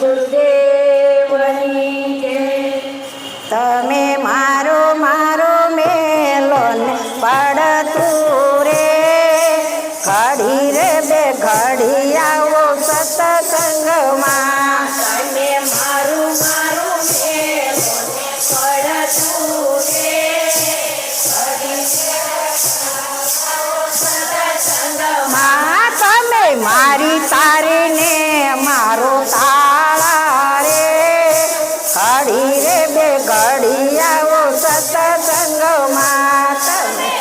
ગુરુદેવની જય. તમે મારો મારો મેલો ને પડતું રે ઘડી રે બે ઘડી આવો સત્સંગમાં. તમે મારું મારું મેલો ને પડતું રે માં તમે મારી તારીને મારો તાળા રે ઘડી રે બે ઘડી આવો સત્સંગમાં. તમે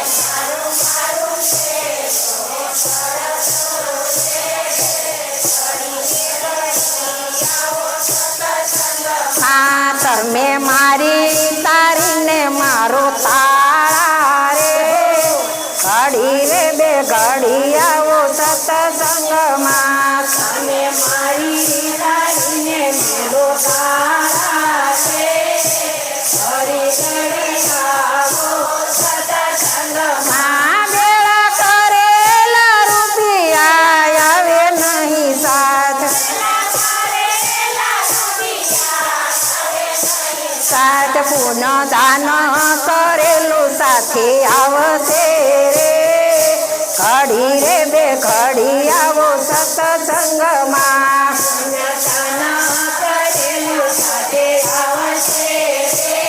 તમે મારી તારીને મારો તાળા રે ઘડી રે બે ઘડી આવો સત્સંગમાં. તમે મારી તારીને મેળો તારા રે ઘડી ઘડી આવો સત્સંગમાં. બેડા કરેલા રૂપિયા આવે નહીં સાથ સાથ પુન દાન કરેલું સાથે આવશે રે ઘડી રે બે ઘડી આવો સત્સંગમાં. કરેલું સાથે આવશે રે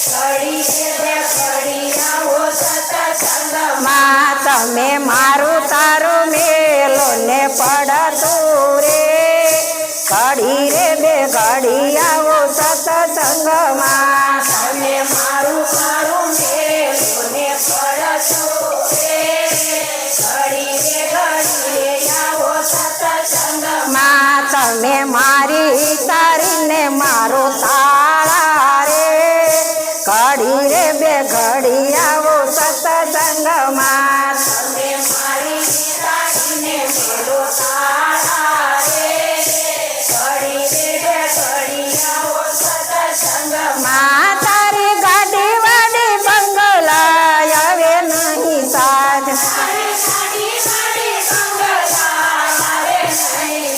ઘડી બે ઘડી આવો સત્સંગમાં. માં તમે મારું તારું મેલો ને પડતું રે ઘડી રે બે ઘડી આવો સત્સંગમાં. તમે મારું મારું મેલો ને પડતું રે ઘડી બે ઘડી આવો સત્સંગમાં. માં તમે મારી તારીને મારો તાળા રે ઘડી રે બે ઘડી આવો સત્સંગમાં. તમે મારી તારીને મેળો તારા રે ઘડી બે ઘડી આવો સત્સંગમાં. માં તારી ગાડી વાડી બંગલા આવે નહીં સાથ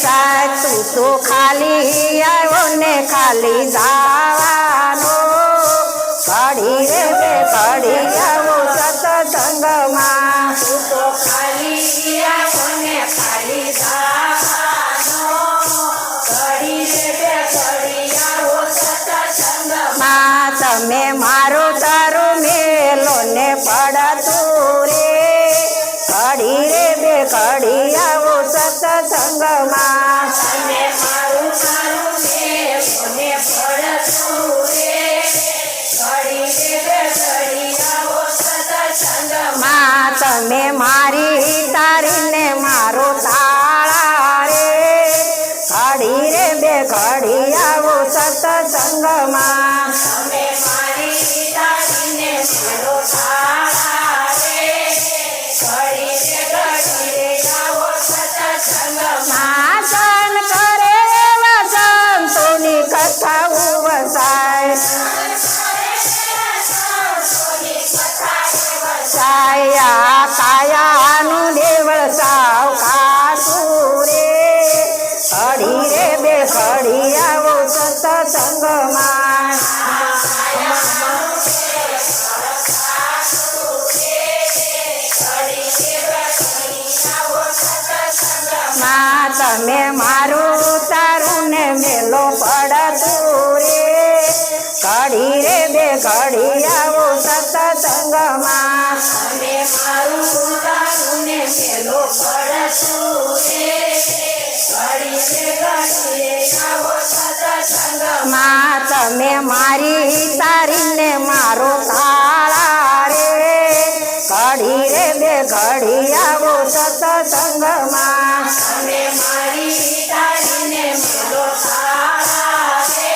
સાથ તું તો ખાલી આવ્યો ને ખાલી જવાનો ઘડી રે બે ઘડી આવો સત્સંગમાં. તો ખાલી આવો ને ખાલી જવાનો ઘડી બે ઘડી આવો સત્સંગમાં. માં તમે મારો તારો મેલો ને પડતું રે ઘડી રે બે ઘડી આવો સત્સંગમાં. તમે મારું મારું મેલો ને પડતું રે ઘડી બે ઘડી આવો સત્સંગમાં. માં તમે મારી તારીને મારો તાળા રે ઘડી રે બે ઘડી આવો સત્સંગમાં. તમે મારી તારીને મેળો તારા રે ઘડી ઘડી આવો સત્સંગમાં. માસન કરે એવા સંતોની કથાઓ વસાય સાયા કાયાનું દેવળ સાવ ખાસું રે ઘડી રે બે ઘડી આવો સત્સંગમાં. માં તમે મારું તારું ને મેલો પડતું રે ઘડી રે બે ઘડી આવો સત્સંગમાં. તમે મારું તારું ને મેલો પડતું રે ઘડી આવો સત્સંગમાં. માં તમે મારી તારીને મારો તાળા રે ઘડી રે બે ઘડી આવો સત્સંગમાં. તમે મારી તારીને મેલો તારા રે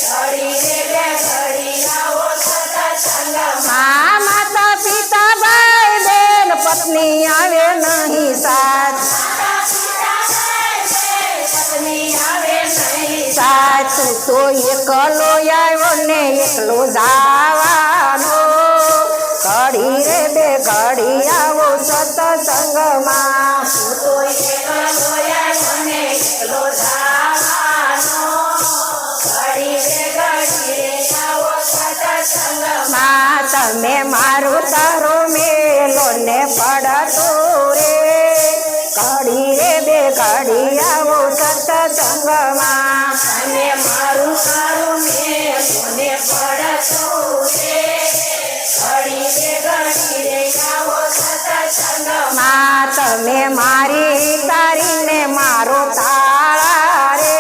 ઘડી બે ઘડી આવો સત્સંગમાં. માતા પિતા ભાઈ બેન પત્ની આવે નહીં સાથ પત્ની આવે નહીં સાથ તું તો એકલો આવ્યો ને એકલો જવાનો ઘડી રે બે ઘડી આવો સત્સંગમાં. તો એકલો આવ્યો ને એકલો જવાનો મારું તારું મેલો ને પડતું રે ઘડી રે બે ઘડી આવો સત્સંગમાં અને મારું તારું મેલુને પડતું રે ઘડી રે આવો સત્સંગમાં માં તમે મારી તારીને મારો તાળા રે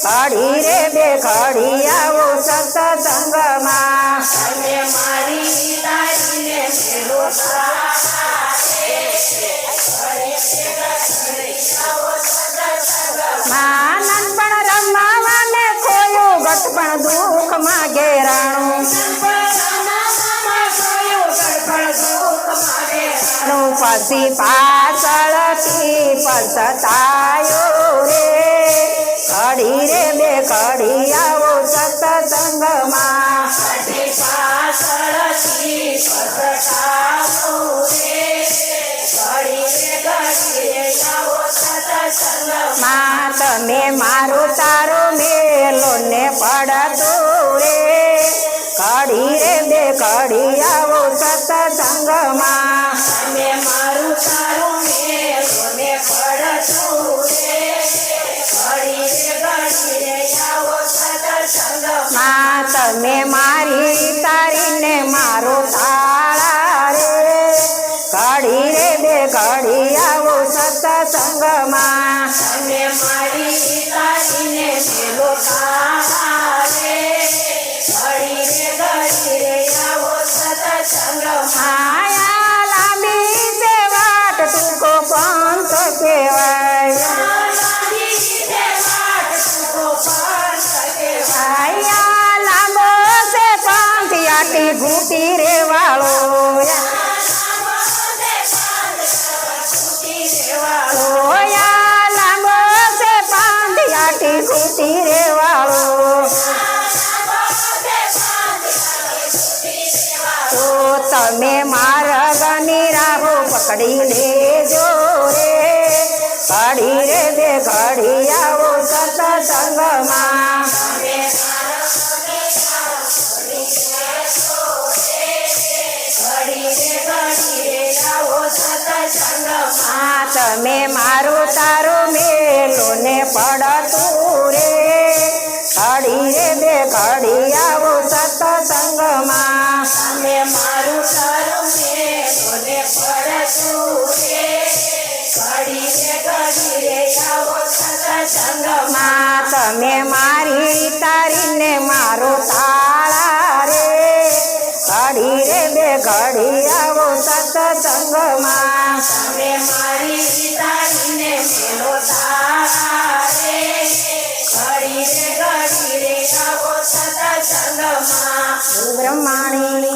ઘડી રે બે ઘડી આવો સત્સંગમાં અને મારી તારીને મેલો માં નાનપણ રમાવાને ખોયું ગટપણ દુઃખમાં ઘેરાણું પછી પાછળથી પછતાયો રે ઘડી રે બે ઘડી આવો સત્સંગમાં માં તમે મારું તારું મેલો ને પડતું રે ઘડી રે બે ઘડી આવો સત્સંગમાં અને મારું તારું મેલુને પડતું રે ઘડી રે આવો સત્સંગમાં માં તમે મારી તારીને મારો તાળા રે ઘડી રે બે ઘડી આવો સત્સંગમાં અને મારી તારીને મેલો રે ઘડી રે આવો સત્સંગમાં માયા લાંબી છે વાટ ટૂંકો પંથ કહેવાય આયા લાંબો છે પંથ યાટી ઘૂંટી રે વાળો ઓયા લાંબો છે પંથ યાટી ઘૂંટી રે વાળો તો તમે માર્ગની રાહો પકડી લેજો રે ઘડી રે બે ઘડી આવો સત્સંગમાં તમે મારું તારું મેલો ને પડતું રે ઘડી રે બે ઘડી આવો સત્સંગમાં અને મારું તારું મેલુને પડતું રે ઘડી રે આવો સત્સંગમાં માં તમે મારી તારીને મારો તાળા રે ઘડી રે બે ઘડી આવો સત્સંગમાં તમે મારી તારીને મેલો રે ઘડી રે આવો સત્સંગમાં બ્રહ્માણી